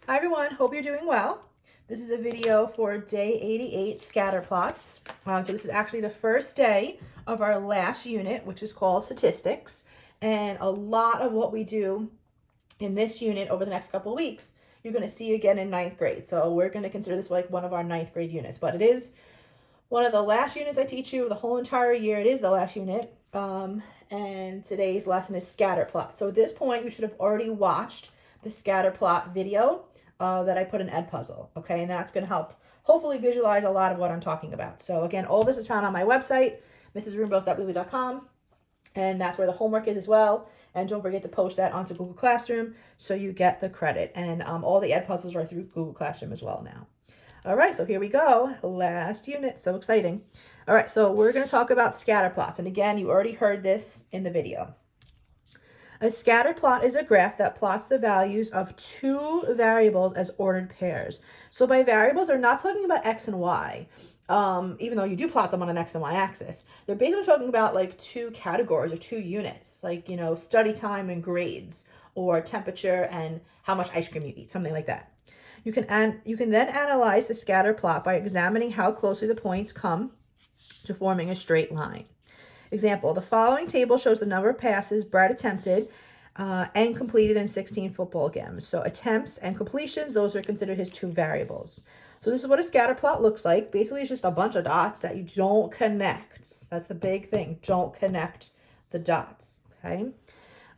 Hi everyone, hope you're doing well. This is a video for day 88 scatter plots. So this is actually the first day of our last unit, which is called statistics. And a lot of what we do in this unit over the next couple of weeks, you're going to see again in ninth grade. So we're going to consider this like one of our ninth grade units, but it is one of the last units I teach you the whole entire year. It is the last unit. And today's lesson is scatter plot. So at this point, you should have already watched the scatter plot video that I put in Edpuzzle, okay? And that's going to help hopefully visualize a lot of what I'm talking about. So again, all this is found on my website, mrsrumbos.weebly.com, and that's where the homework is as well. And don't forget to post that onto Google Classroom so you get the credit. And all the Edpuzzles are through Google Classroom as well now. All right, so here we go. Last unit, so exciting. All right, so we're going to talk about scatter plots. And again, you already heard this in the video. A scatter plot is a graph that plots the values of two variables as ordered pairs. So by variables, they're not talking about X and Y, even though you do plot them on an X and Y axis. They're basically talking about like two categories or two units, like, you know, study time and grades, or temperature and how much ice cream you eat, something like that. You can then analyze the scatter plot by examining how closely the points come to forming a straight line. Example, the following table shows the number of passes Brad attempted and completed in 16 football games. So attempts and completions, those are considered his two variables. So this is what a scatter plot looks like. Basically, it's just a bunch of dots that you don't connect. That's the big thing. Don't connect the dots, okay?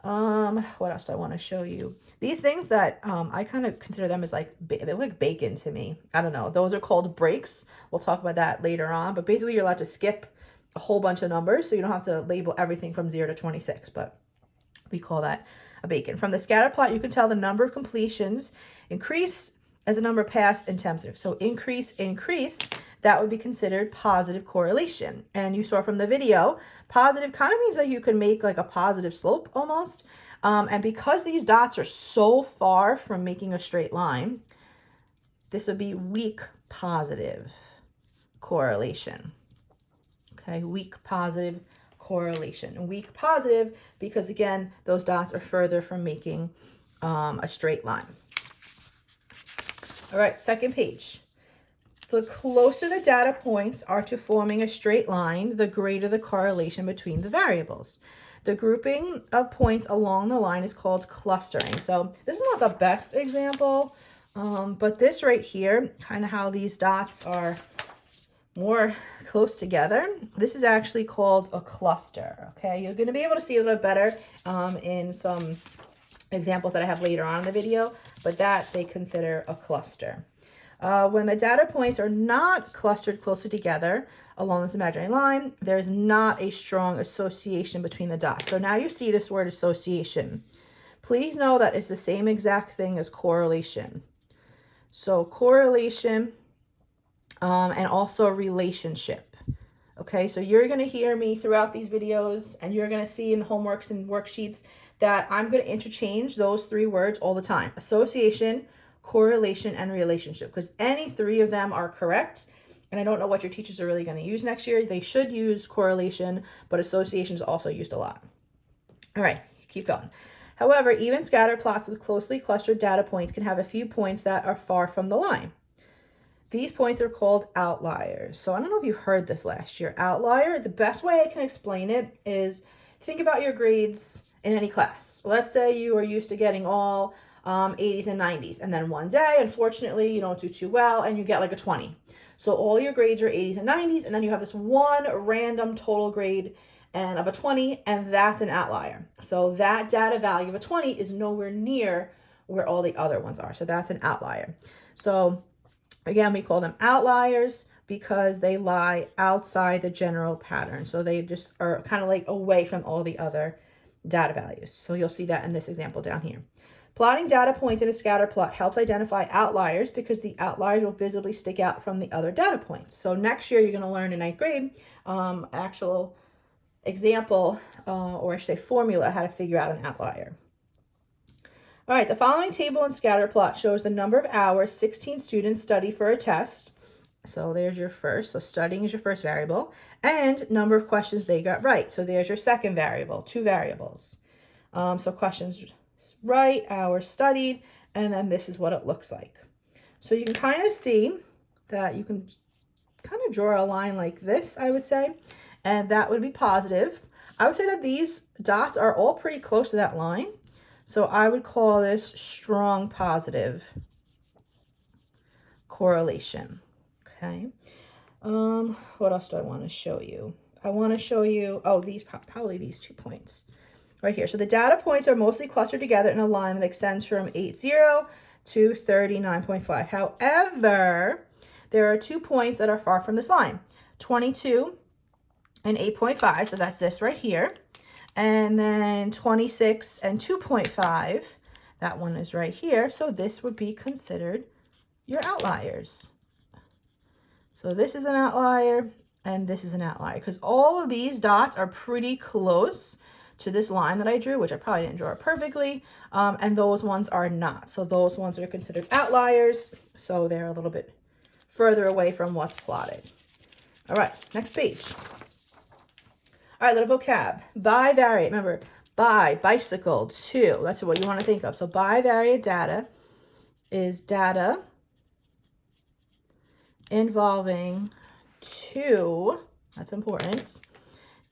What else do I want to show you? These things that I kind of consider them as like, they're like bacon to me. I don't know. Those are called breaks. We'll talk about that later on. But basically, you're allowed to skip a whole bunch of numbers, so you don't have to label everything from 0 to 26, but we call that a bacon. From the scatter plot, you can tell the number of completions increase as the number passed and temps. So increase, that would be considered positive correlation. And you saw from the video, positive kind of means that you can make like a positive slope almost. And because these dots are so far from making a straight line, this would be weak positive correlation. Okay, weak positive correlation. Weak positive because, again, those dots are further from making a straight line. All right, second page. The closer the data points are to forming a straight line, the greater the correlation between the variables. The grouping of points along the line is called clustering. So this is not the best example, but this right here, kind of how these dots are more close together, this is actually called a cluster. Okay, you're going to be able to see a little better in some examples that I have later on in the video, but that they consider a cluster. When the data points are not clustered closely together along this imaginary line, there's not a strong association between the dots. So now you see this word association. Please know that it's the same exact thing as correlation. So correlation and also relationship. Okay, so you're going to hear me throughout these videos, and you're going to see in the homeworks and worksheets that I'm going to interchange those three words all the time: association, correlation, and relationship, because any three of them are correct. And I don't know what your teachers are really going to use next year. They should use correlation, but association is also used a lot. All right, keep going. However, even scatter plots with closely clustered data points can have a few points that are far from the line. These points are called outliers. So I don't know if you heard this last year. Outlier, the best way I can explain it is, think about your grades in any class. Let's say you are used to getting all 80s and 90s, and then one day, unfortunately, you don't do too well and you get like a 20. So all your grades are 80s and 90s, and then you have this one random total grade and of a 20, and that's an outlier. So that data value of a 20 is nowhere near where all the other ones are. So that's an outlier. So again, we call them outliers because they lie outside the general pattern. So they just are kind of like away from all the other data values. So you'll see that in this example down here. Plotting data points in a scatter plot helps identify outliers because the outliers will visibly stick out from the other data points. So next year, you're going to learn in ninth grade, actual example, or I should say formula, how to figure out an outlier. All right, the following table and scatter plot shows the number of hours 16 students study for a test. So there's your first. So studying is your first variable. And number of questions they got right. So there's your second variable, two variables. So questions right, hours studied, and then this is what it looks like. So you can kind of see that you can kind of draw a line like this, I would say, and that would be positive. I would say that these dots are all pretty close to that line, so I would call this strong positive correlation. Okay. What else do I want to show you? I want to show you, oh, these probably these 2 points right here. So the data points are mostly clustered together in a line that extends from 80 to 39.5. However, there are 2 points that are far from this line, 22 and 8.5. So that's this right here. And then 26 and 2.5. That one is right here. So this would be considered your outliers. So this is an outlier and this is an outlier because all of these dots are pretty close to this line that I drew, which I probably didn't draw it perfectly, and those ones are not. So those ones are considered outliers, so they're a little bit further away from what's plotted. All right, next page. All right, little vocab. Bivariate, remember, bicycle, to, that's what you want to think of. So bivariate data is data involving 2, that's important,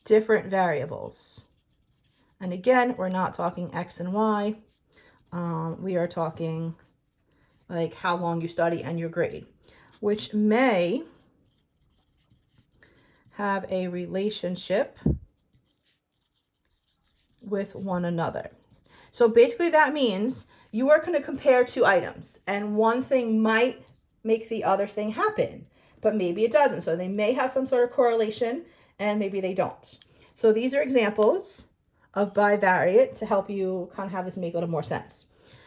different variables. And again, we're not talking X and Y. We are talking like how long you study and your grade, which may have a relationship with one another. So basically that means you are going to compare 2 items and one thing might make the other thing happen, but maybe it doesn't. So they may have some sort of correlation and maybe they don't. So these are examples of bivariate to help you kind of have this make a little more sense.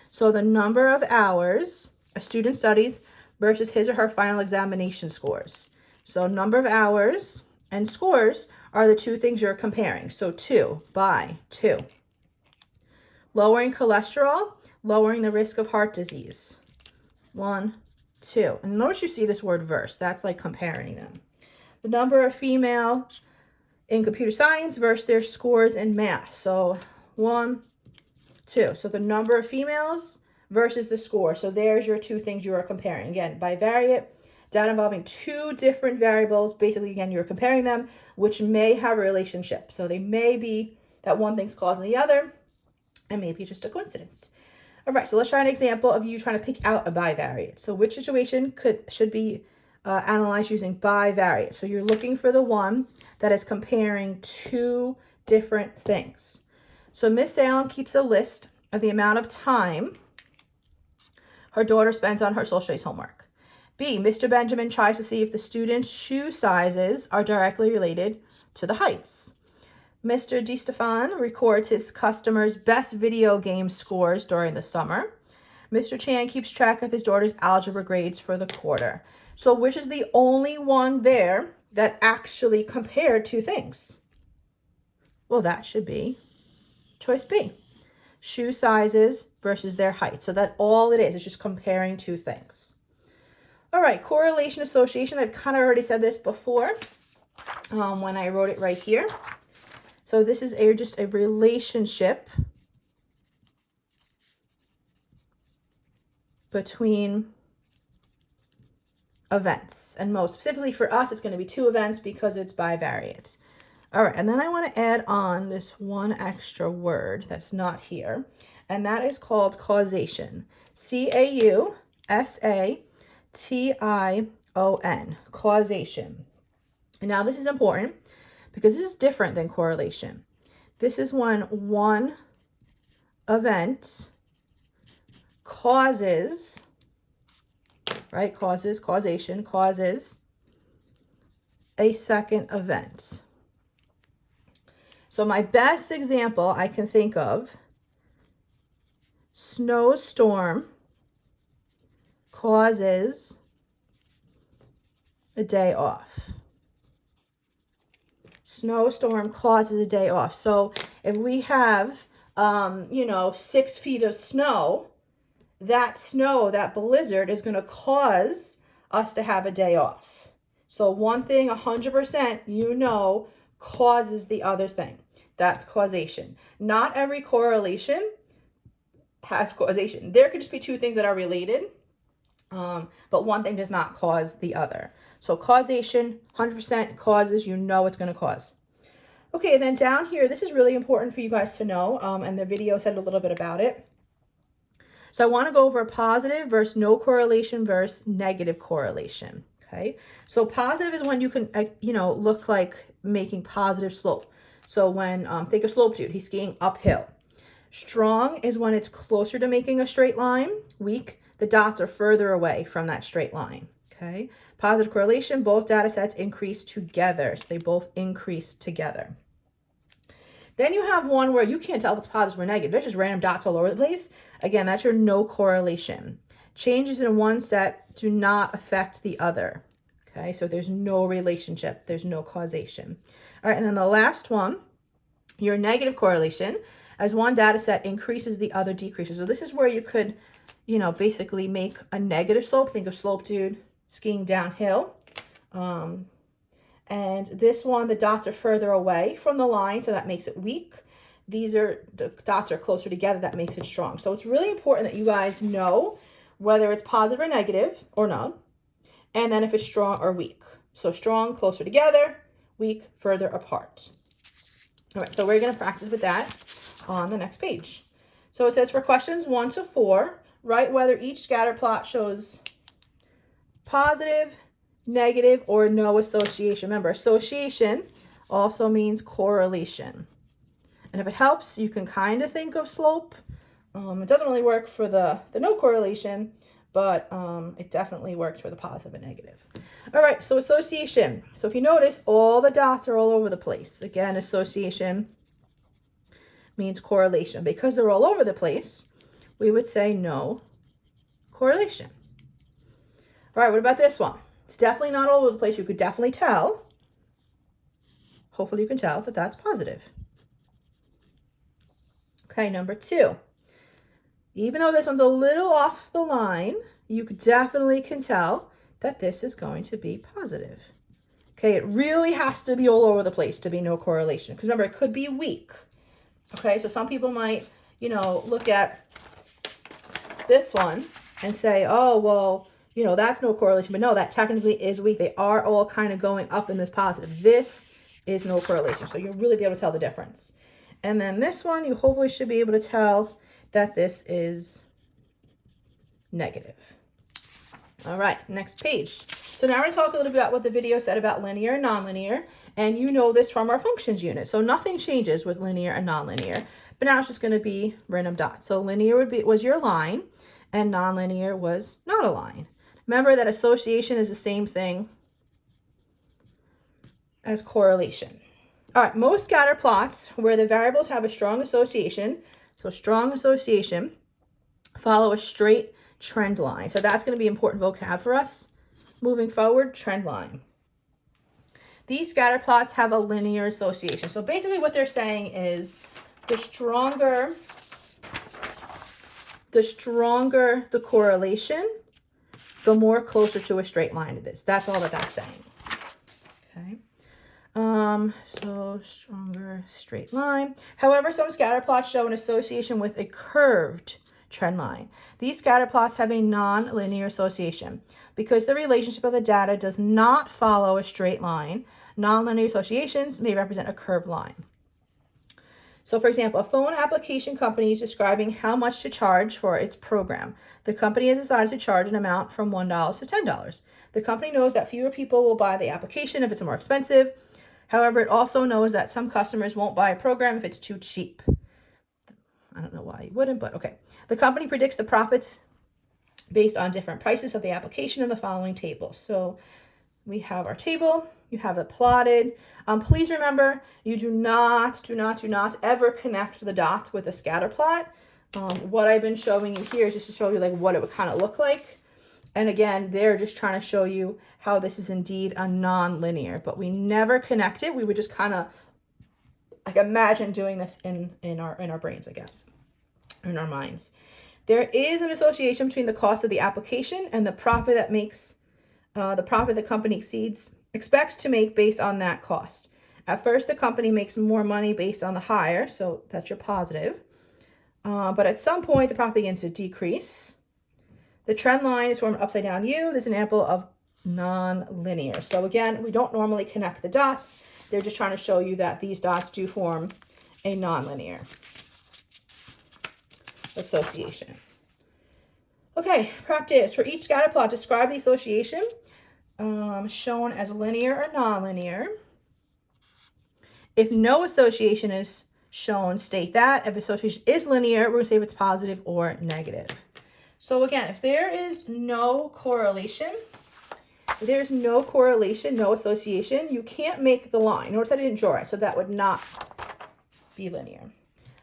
So the number of hours a student studies versus his or her final examination scores. So number of hours and scores are the 2 things you're comparing. So 2 by 2. Lowering cholesterol, lowering the risk of heart disease. 1, 2. And notice you see this word verse. That's like comparing them. The number of female in computer science versus their scores in math. So 1, 2. So the number of females versus the score. So there's your 2 things you are comparing. Again, bivariate, data involving 2 different variables. Basically, again, you're comparing them, which may have a relationship. So they may be that one thing's causing the other, and maybe just a coincidence. All right, so let's try an example of you trying to pick out a bivariate. So which situation should be analyzed using bivariate? So you're looking for the one that is comparing 2 different things. So Miss Salem keeps a list of the amount of time her daughter spends on her social studies homework. B, Mr. Benjamin tries to see if the student's shoe sizes are directly related to the heights. Mr. DeStefan records his customers' best video game scores during the summer. Mr. Chan keeps track of his daughter's algebra grades for the quarter. So which is the only one there that actually compared 2 things? Well, that should be choice B. Shoe sizes versus their height. So that all it is just comparing 2 things. All right, correlation association. I've kind of already said this before when I wrote it right here. So this is just a relationship between events. And most specifically for us, it's going to be 2 events because it's bivariate. All right, and then I want to add on this one extra word that's not here, and that is called causation. C-A-U-S-A-T-I-O-N, causation. And now this is important because this is different than correlation. This is when one event causes, right? Causation causes a second event. So my best example I can think of, snowstorm causes a day off. Snowstorm causes a day off. So if we have, 6 feet of snow, that blizzard is going to cause us to have a day off. So one thing 100% causes the other thing. That's causation. Not every correlation has causation. There could just be two things that are related, but one thing does not cause the other. So causation, 100% causes, you know it's going to cause. Okay, then down here, this is really important for you guys to know, and the video said a little bit about it. So I want to go over positive versus no correlation versus negative correlation, okay? So positive is when you can, look like making positive slope. So when, think of slope dude, he's skiing uphill. Strong is when it's closer to making a straight line. Weak, the dots are further away from that straight line, okay? Positive correlation, both data sets increase together. So they both increase together. Then you have one where you can't tell if it's positive or negative. They're just random dots all over the place. Again, that's your no correlation. Changes in one set do not affect the other, okay? So there's no relationship. There's no causation. All right, and then the last one, your negative correlation, as one data set increases, the other decreases. So this is where you could, basically make a negative slope. Think of slope dude skiing downhill. And this one, the dots are further away from the line, so that makes it weak. The dots are closer together, that makes it strong. So it's really important that you guys know whether it's positive or negative or none, and then if it's strong or weak. So strong, closer together, weak, further apart. All right, so we're going to practice with that on the next page. So it says for questions 1 to 4, write whether each scatter plot shows positive, negative, or no association. Remember, association also means correlation. And if it helps, you can kind of think of slope. It doesn't really work for the no correlation, but it definitely works for the positive and negative. All right, so association. So if you notice, all the dots are all over the place. Again, association means correlation. Because they're all over the place, we would say no correlation. All right, what about this one? It's definitely not all over the place. You could definitely tell. Hopefully you can tell that that's positive. Okay, number 2. Even though this one's a little off the line, you definitely can tell that this is going to be positive. Okay, it really has to be all over the place to be no correlation. Because remember, it could be weak. Okay, so some people might, look at this one and say, oh, well, that's no correlation. But no, that technically is weak. They are all kind of going up in this positive. This is no correlation. So you'll really be able to tell the difference. And then this one, you hopefully should be able to tell that this is negative. All right, next page. So now we're going to talk a little bit about what the video said about linear and nonlinear. And you know this from our functions unit. So nothing changes with linear and nonlinear. But now it's just going to be random dots. So linear was your line, and nonlinear was not a line. Remember that association is the same thing as correlation. All right, most scatter plots where the variables have a strong association, so strong association, follow a straight trend line. So that's going to be important vocab for us. Moving forward, trend line. These scatter plots have a linear association. So basically what they're saying is the stronger the correlation, the more closer to a straight line it is. That's all that that's saying. Okay. So stronger straight line. However, some scatter plots show an association with a curved trend line. These scatter plots have a non-linear association. Because the relationship of the data does not follow a straight line, non-linear associations may represent a curved line. So for example, a phone application company is describing how much to charge for its program. The company has decided to charge an amount from $1 to $10. The company knows that fewer people will buy the application if it's more expensive. However, it also knows that some customers won't buy a program if it's too cheap. I don't know why you wouldn't, but okay. The company predicts the profits based on different prices of the application in the following table. So we have our table, you have it plotted. Please remember, you do not ever connect the dots with a scatter plot. What I've been showing you here is just to show you like what it would kind of look like. And again, they're just trying to show you how this is indeed a non-linear, but we never connect it. We would just kind of like imagine doing this in our brains, I guess, in our minds. There is an association between the cost of the application and the profit that makes the profit the company expects to make based on that cost. At first, the company makes more money based on the higher, so that's your positive. But at some point, the profit begins to decrease. The trend line is formed upside down U. There's an example of non-linear. So again, we don't normally connect the dots. They're just trying to show you that these dots do form a non-linear association. Okay, practice. For each scatter plot, describe the association shown as linear or non-linear. If no association is shown, state that. If association is linear, we're going to say if it's positive or negative. So again, if there is no correlation, no association, you can't make the line. Notice I didn't draw it, so that would not be linear.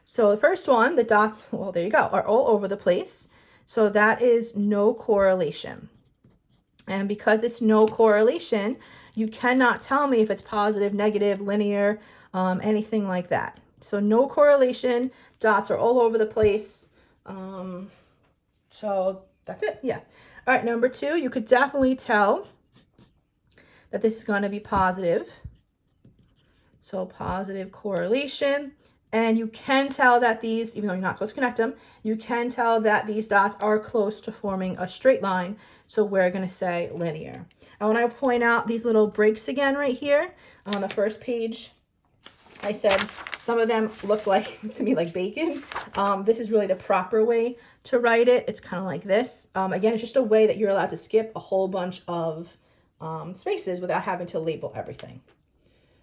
So the first one, the dots, well, there you go, are all over the place. So that is no correlation. And because it's no correlation, you cannot tell me if it's positive, negative, linear, anything like that. So no correlation, dots are all over the place. So that's it, yeah. All right, number 2, you could definitely tell that this is going to be positive. So positive correlation. And you can tell that these, even though you're not supposed to connect them, you can tell that these dots are close to forming a straight line. So we're going to say linear. I want to point out these little breaks again right here. On the first page, I said some of them look like, to me, like bacon. This is really the proper way to write it. It's kind of like this. Again, it's just a way that you're allowed to skip a whole bunch of spaces without having to label everything.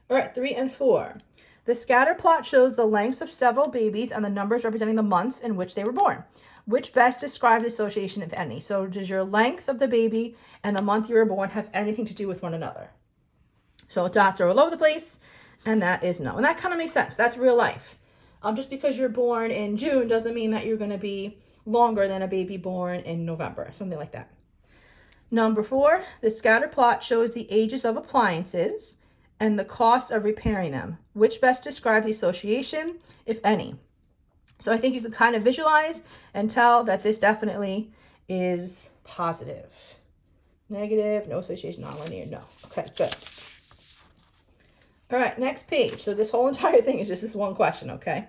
All right, 3 and 4. The scatter plot shows the lengths of several babies and the numbers representing the months in which they were born. Which best describe the association, if any? So does your length of the baby and the month you were born have anything to do with one another? So dots are all over the place, and that is no. And that kind of makes sense. That's real life. Just because you're born in June doesn't mean that you're going to be longer than a baby born in November, something like that. Number 4, the scatter plot shows the ages of appliances and the cost of repairing them. Which best describe the association, if any? So I think you can kind of visualize and tell that this definitely is positive. Negative, no association, non-linear, no. Okay, good. All right, next page. So this whole entire thing is just this one question, okay?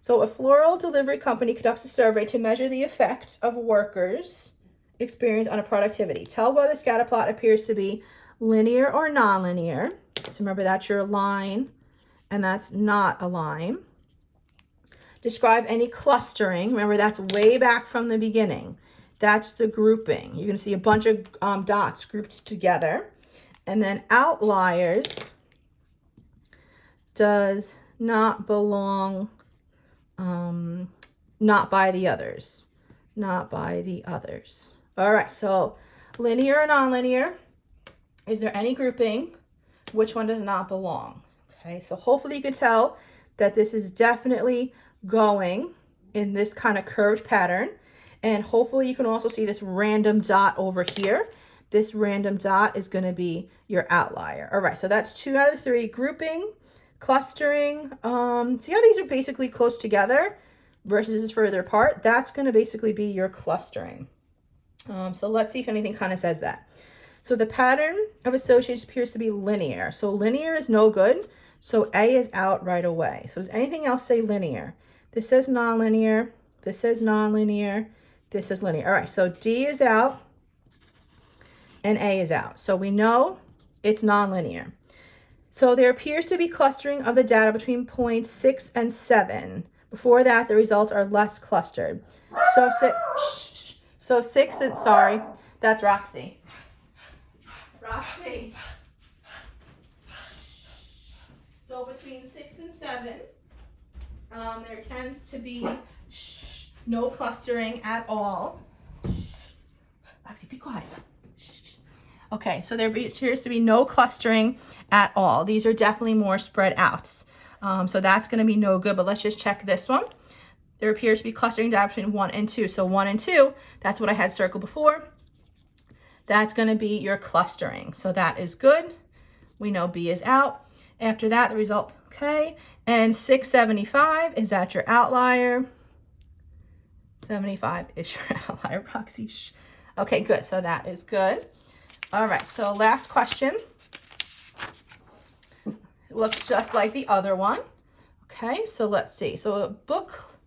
So a floral delivery company conducts a survey to measure the effect of workers' experience on a productivity. Tell whether the scatter plot appears to be linear or non-linear. So remember, that's your line, and that's not a line. Describe any clustering. Remember, that's way back from the beginning. That's the grouping. You're going to see a bunch of dots grouped together. And then outliers does not belong, not by the others. Not by the others. All right, so linear or non-linear. Is there any grouping? Which one does not belong? Okay, so hopefully you can tell that this is definitely going in this kind of curved pattern. And hopefully you can also see this random dot over here. This random dot is going to be your outlier. All right, so that's 2 out of 3. Grouping, clustering. See how these are basically close together versus further apart? That's going to basically be your clustering. So let's see if anything kind of says that. So the pattern of association appears to be linear. So linear is no good. So A is out right away. So does anything else say linear? This says nonlinear. This says nonlinear. This is linear. All right, so D is out and A is out. So we know it's nonlinear. So there appears to be clustering of the data between points 6 and 7. Before that, the results are less clustered. So 6 and, sorry, that's Roxy. Roxy. So between 6 and 7, there tends to be no clustering at all. Roxy, be quiet. Okay, so there appears to be no clustering at all. These are definitely more spread out. So that's going to be no good, but let's just check this one. There appears to be clustering data between 1 and 2. So 1 and 2, that's what I had circled before. That's going to be your clustering. So that is good. We know B is out. After that, the result, okay. And 675, is that your outlier? 75 is your outlier, Roxy. Okay, good. So that is good. All right, so last question. It looks just like the other one. Okay, so let's see. So a book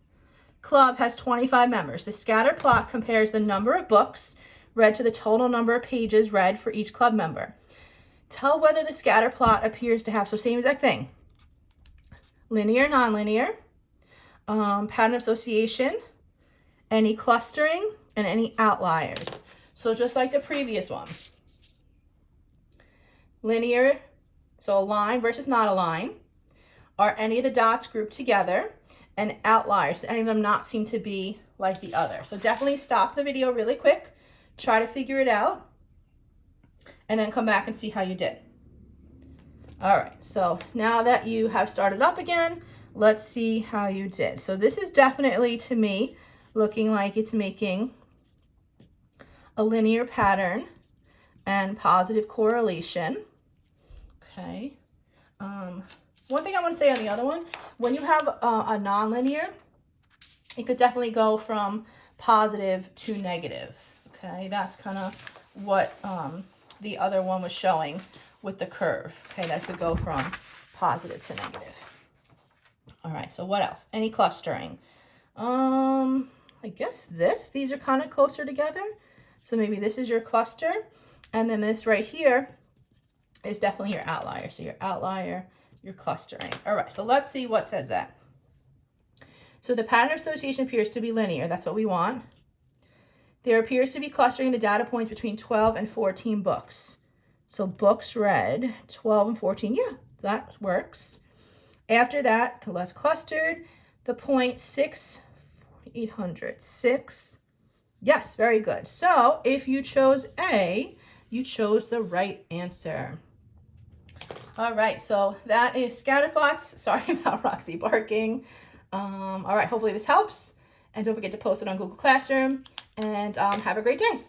club has 25 members. The scatter plot compares the number of books read to the total number of pages read for each club member. Tell whether the scatter plot appears to have, so same exact thing, linear, nonlinear, pattern association, any clustering, and any outliers. So just like the previous one. Linear, so a line versus not a line. Are any of the dots grouped together? And outliers, any of them not seem to be like the other. So definitely stop the video really quick, try to figure it out, and then come back and see how you did. All right, so now that you have started up again, let's see how you did. So this is definitely, to me, looking like it's making a linear pattern and positive correlation. Okay. One thing I want to say on the other one, when you have a nonlinear, it could definitely go from positive to negative. Okay, that's kind of what the other one was showing with the curve. Okay, that could go from positive to negative. All right, so what else? Any clustering? I guess these are kind of closer together. So maybe this is your cluster, and then this right here is definitely your outlier. So your outlier, your clustering. All right, so let's see what says that. So the pattern of association appears to be linear. That's what we want. There appears to be clustering the data points between 12 and 14 books. So books read, 12 and 14. Yeah, that works. After that, less clustered, the point 6, 800, 6. Yes, very good. So if you chose A, you chose the right answer. All right, so that is scatter plots. Sorry about Roxy barking. All right, hopefully this helps. And don't forget to post it on Google Classroom. And have a great day.